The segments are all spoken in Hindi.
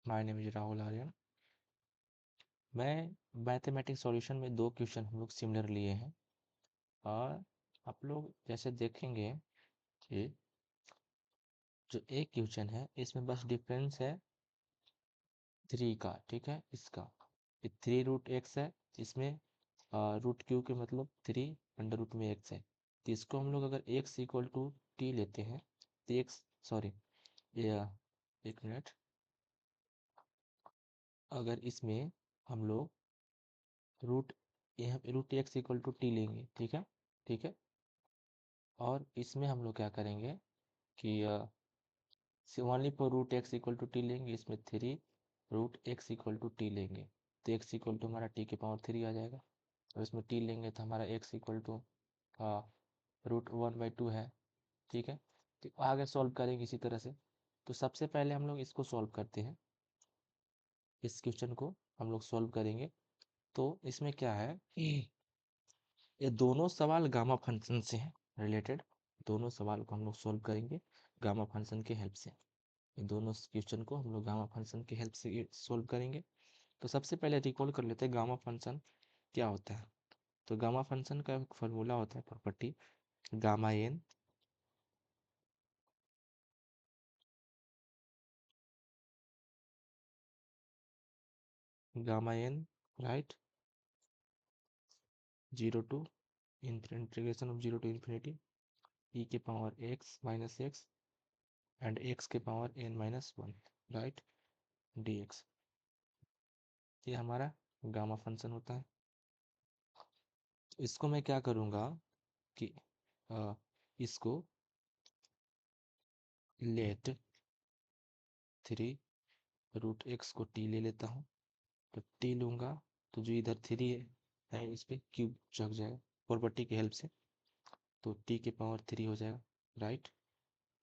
My name is Rahul Aryan. मैं मैथमेटिक्स सॉल्यूशन में 2 क्वेश्चन हम लोग सिमिलर लिए हैं और आप लोग जैसे देखेंगे कि जो एक क्वेश्चन है इसमें बस डिफरेंस है 3 का, ठीक है। इसका ये 3 रूट एक्स है, इसमें रूट क्यू के मतलब 3 अंडर रूट में एक्स है। तो इसको हम लोग अगर एक्स इक्वल टू टी लेते हैं तो एक्स सॉरी ये एक मिनट, अगर इसमें हम लोग रूट यहाँ पे root X equal to T लेंगे, ठीक है, ठीक है। और इसमें हम लोग क्या करेंगे कि only for root X equal to T लेंगे, इसमें 3 root X equal to T लेंगे तो एक्स इक्वल टू हमारा टी के पावर 3 आ जाएगा। और इसमें टी लेंगे तो हमारा एक्स इक्वल टू √1/2 है, ठीक है। तो आगे सॉल्व करेंगे इसी तरह से। तो सबसे पहले हम लोग इसको सॉल्व करते हैं, इस क्वेश्चन को हम लोग सॉल्व करेंगे। तो इसमें क्या है, ये दोनों सवाल गामा फंक्शन से हैं रिलेटेड। दोनों सवाल को हम लोग सॉल्व करेंगे गामा फंक्शन के हेल्प से। ये दोनों क्वेश्चन को हम लोग गामा फंक्शन की हेल्प से सॉल्व करेंगे। तो सबसे पहले रिकॉल कर लेते हैं गामा फंक्शन क्या होता है। तो गामा फंक्शन का एक फार्मूला होता है, property gamma N gamma N right 0 to integration of 0 to infinity e के power x minus X and x के पावर n-1 राइट dx। ये हमारा गामा फंक्शन होता है। इसको मैं क्या करूँगा कि इसको लेट 3 रूट एक्स को टी ले लेता हूँ। तो टी लूँगा तो जो इधर 3 है इस पर क्यूब जग जाएगा प्रॉपर्टी की हेल्प से, तो टी के पावर 3 हो जाएगा राइट।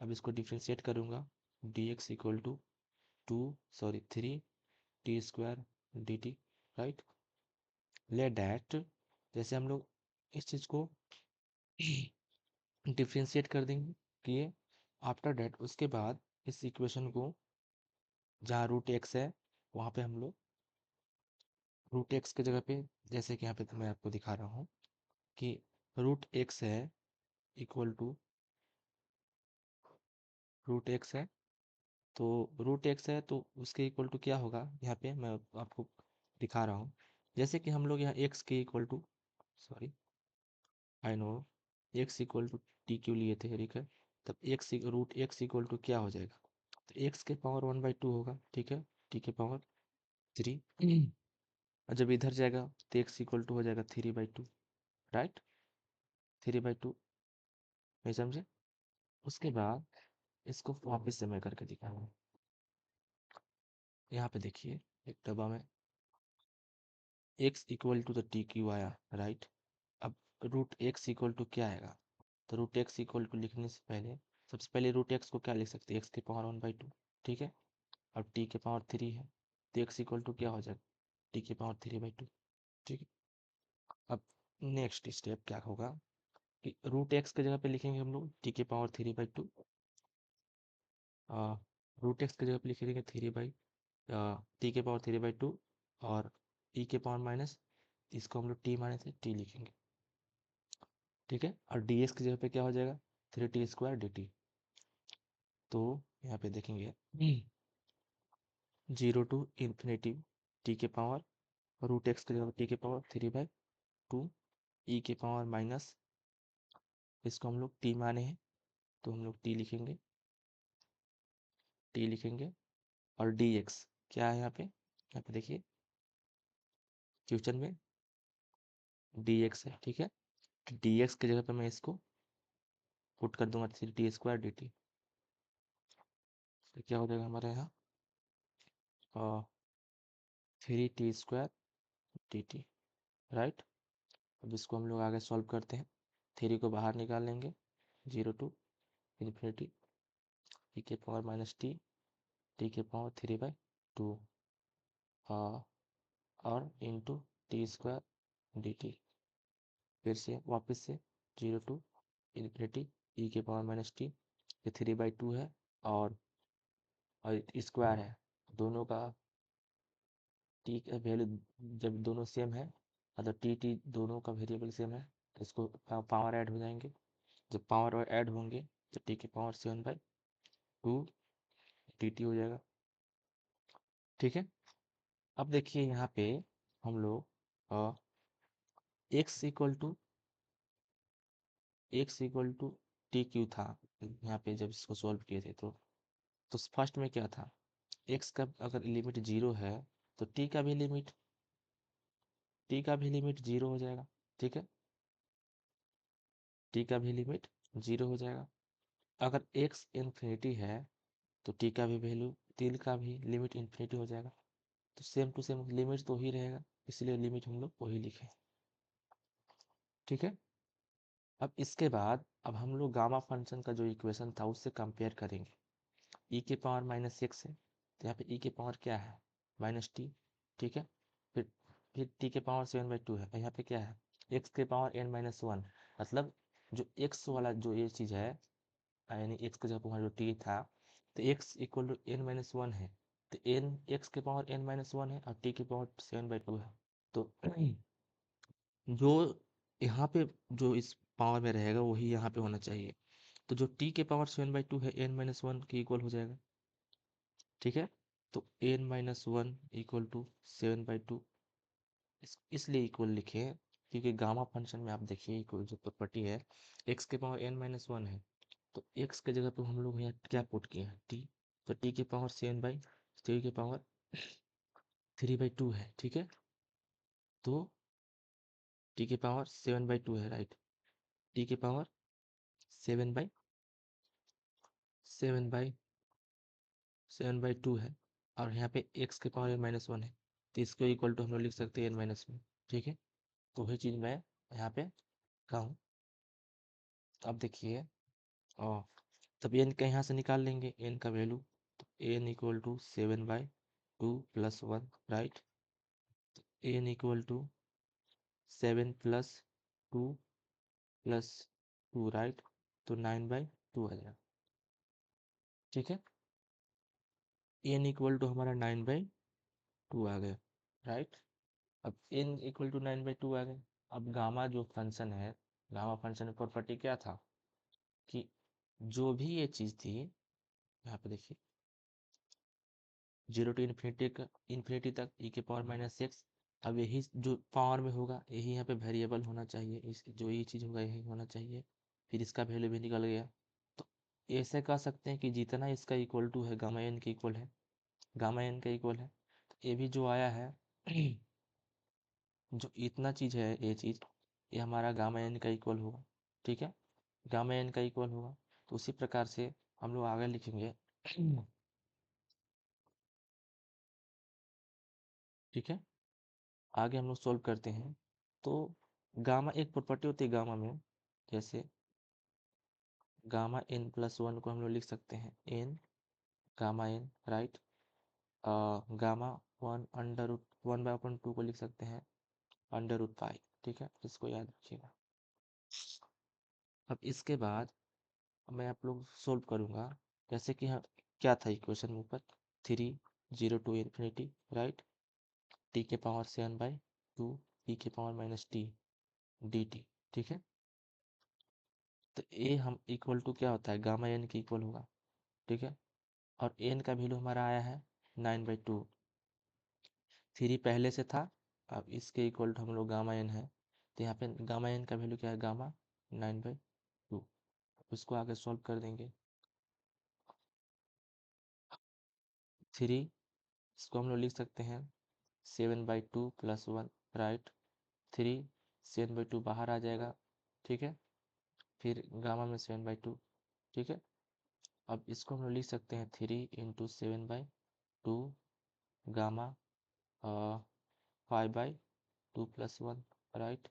अब इसको डिफ्रेंशिएट करूँगा D X equal to 3 T square D T right. Let that जैसे हम लोग इस चीज़ को डिफ्रेंशिएट कर देंगे कि आफ्टर डैट उसके बाद इस इक्वेशन को जहाँ रूट एक्स है वहाँ पे हम लोग रूट एक्स की जगह पे, जैसे कि यहाँ पे मैं आपको दिखा रहा हूँ कि रूट एक्स है इक्वल टू रूट एक्स है, तो रूट एक्स है तो उसके इक्वल टू क्या होगा यहाँ पे मैं आपको दिखा रहा हूँ। जैसे कि हम लोग यहाँ एक्स के equal to sorry I know X equal to T cube लिए थे, ठीक है। तब X root X equal to क्या हो जाएगा, तो एक्स के पावर 1/2 होगा, ठीक है, टी के पावर 3। और जब इधर जाएगा तो एक्स इक्वल टू हो जाएगा 3/2 राइट, 3/2 नहीं समझे। उसके बाद इसको वापस से मैं करके दिखाऊंगा। यहाँ पे देखिए एक डब्बा में x equal to the T cube आया राइट। अब रूट एक्स इक्वल टू क्या आएगा, तो रूट एक्स इक्वल टू लिखने से पहले सबसे पहले रूट एक्स को क्या लिख सकते हैं, एक्स के पावर 1/2, ठीक है। अब टी के पावर 3 है तो एक्स इक्वल टू क्या हो जाएगा, टी के पावर 3/2, ठीक है। अब नेक्स्ट स्टेप क्या होगा कि रूट एक्स की जगह पे लिखेंगे हम लोग टी के पावर 3/2, रूट एक्स की जगह पे लिखेंगे टी के पावर 3/2 और ई के पावर माइनस, इसको हम लोग टी माइनस टी लिखेंगे, ठीक है। और डी एक्स की जगह पे क्या हो जाएगा 3t² dt। तो यहाँ पे देखेंगे 0 to इंफिनिटी टी के पावर रूट एक्स की जगह टी के पावर 3/2 ई के पावर माइनस, इसको हम लोग टी माने हैं तो हम लोग टी लिखेंगे। और डी एक्स क्या है यहाँ पे देखिए क्वेश्चन में डी एक्स है, ठीक है। डी एक्स की जगह पे मैं इसको पुट कर दूंगा 3t² dt। तो क्या हो जाएगा हमारे यहाँ 3t² dt राइट। अब इसको हम लोग आगे सॉल्व करते हैं, 3 को बाहर निकाल लेंगे 0 to इंफिनिटी टी के पावर माइनस टी के पावर 3/2 और इंटू t² dt। फिर से वापस से 0 to इंफिनिटी ई के पावर माइनस टी, ये 3/2 है और स्क्वायर है दोनों का टी का वैल्यू जब दोनों सेम है, मतलब टी टी दोनों का वेरिएबल सेम है, तो इसको पावर ऐड हो जाएंगे। जब पावर ऐड होंगे तो टी की पावर 7/2 टी टी हो जाएगा। ठीक है। अब देखिए यहाँ पे हम लोग x equal to T cube था यहाँ पे जब इसको सॉल्व किए थे। तो फर्स्ट में क्या था, x का अगर लिमिट 0 है तो टी का भी लिमिट 0 हो जाएगा। ठीक है, टी का भी लिमिट 0 हो जाएगा। अगर x इन्फिनिटी है तो टी का भी वैल्यू, टी का भी लिमिट इन्फिनिटी हो जाएगा। तो सेम टू सेम लिमिट तो ही रहेगा, इसलिए लिमिट हम लोग वही लिखे। ठीक है। अब इसके बाद अब हम लोग गामा फंक्शन का जो इक्वेशन था उससे कंपेयर करेंगे। ई के पावर -x है, तो यहाँ पे ई के पावर क्या है, -t। ठीक है। फिर फिर टी के पावर 7/2 है, यहाँ पे क्या है, x के पावर n-1। मतलब जो x वाला जो ये चीज़ है, यानी x के जगह पर जो t था, तो x इक्वल टू n-1 है। तो n x के पावर n-1 है और t के पावर 7/2 है। तो जो यहाँ पे जो इस पावर में रहेगा वही यहाँ पे होना चाहिए। तो जो t के पावर 7/2 है n-1 के इक्वल हो जाएगा। ठीक है। तो n-1 इक्वल टू 7/2, इसलिए इक्वल लिखे हैं क्योंकि गामा फंक्शन में आप देखिए इक्वल जो प्रॉपर्टी है, x के पावर n-1 है, तो x के जगह पे हम लोग यहाँ क्या पुट किए हैं, t। तो t के पावर 7/3 के पावर 3/2 है। ठीक है। तो t के पावर 7/2 है, राइट। t के पावर 7/7/2 है, और यहाँ पे x के पावर n-1 है, तो इसको इक्वल टू हम लोग लिख सकते हैं n-1। ठीक है। तो वही चीज़ मैं यहाँ पे कहूँ। अब देखिए, और तब n का यहाँ से निकाल लेंगे n का वैल्यू। तो n equal to 7/2 + 1, right. n equal to 7 + 2 + 2, right. तो 9/2 आ जाएगा। ठीक है। n इक्वल टू हमारा 9/2 आ गया, राइट। अब n इक्वल टू 9/2 आ गया। अब गामा जो फंक्शन है, गामा फंक्शन में प्रॉपर्टी क्या था कि जो भी ये चीज़ थी, यहाँ पे देखिए 0 टू इन्फिनिटी तक ई के पावर -x। अब यही जो पावर में होगा यही यहाँ पे वेरिएबल होना चाहिए, इस जो ये चीज़ होगा यही होना चाहिए। फिर इसका वैल्यू भी निकल गया। तो ऐसे कह सकते हैं कि जितना इसका इक्वल टू है गामा एन के इक्वल है, गामा एन का इक्वल है। तो ये भी जो आया है जो इतना चीज़ है, ये चीज़ ये हमारा गामा एन का इक्वल होगा। ठीक है, गामा एन का इक्वल होगा। तो उसी प्रकार से हम लोग आगे लिखेंगे। ठीक है, आगे हम लोग सोल्व करते हैं। तो गामा एक प्रॉपर्टी होती है गामा में, जैसे गामा n+1 को हम लोग लिख सकते हैं n gamma n, right. Gamma 1/√1/2 को लिख सकते हैं √π। ठीक है, इसको याद रखिएगा। अब इसके बाद मैं आप लोग सोल्व करूँगा। जैसे कि हाँ, क्या था इक्वेशन में ऊपर, 3 0 टू इन्फिनिटी, राइट। t के पावर 7/2 e के पावर -t dt। ठीक है। तो ए हम इक्वल टू क्या होता है, गामा एन के इक्वल होगा। ठीक है। और एन का वैल्यू हमारा आया है 9/2, 3 पहले से था। अब इसके इक्वल टू हम लोग गामा एन है, तो यहाँ पे गामा एन का वैल्यू क्या है, गामा 9/2। इसको आगे सॉल्व कर देंगे। 3 इसको हम लोग लिख सकते हैं 7/2 + 1, राइट। 3 7/2 बाहर आ जाएगा। ठीक है। फिर गामा में 7/2। ठीक है। अब इसको हम लोग लिख सकते हैं 3 × 7/2 गामा 5/2 + 1, राइट।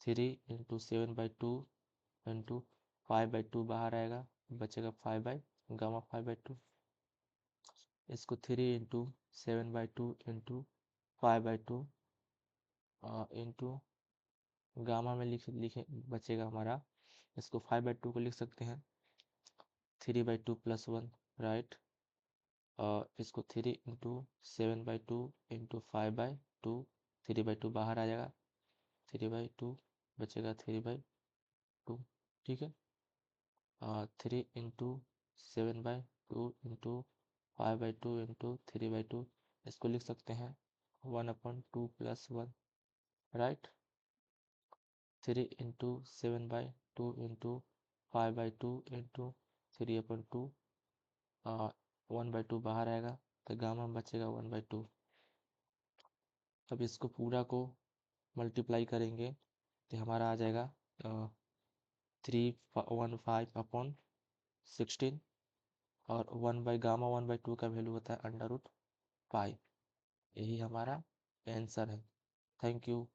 3 × 7/2 × 5/2 बाहर आएगा, बचेगा 5 गामा 5/2। इसको 3 × 7/2 × 5/2 इंटू गामा में लिखे लिखे बचेगा हमारा। इसको 5/2 को लिख सकते हैं 3/2 + 1, राइट। और इसको 3 × 7/2 × 5/2, 3/2 बाहर आ जाएगा, 3/2 बचेगा 3/2, ठीक है। 3 × 7/2 × 5/2 × 3/2, इसको लिख सकते हैं 1/2 + 1, राइट। 3 × 7/2 × 5/2 × 3/2, 1/2 बाहर आएगा तो गामा में बचेगा 1/2। अब इसको पूरा को मल्टीप्लाई करेंगे तो हमारा आ जाएगा 315/16, और 1/2 का वैल्यू होता है √π। यही हमारा आंसर है। Thank you.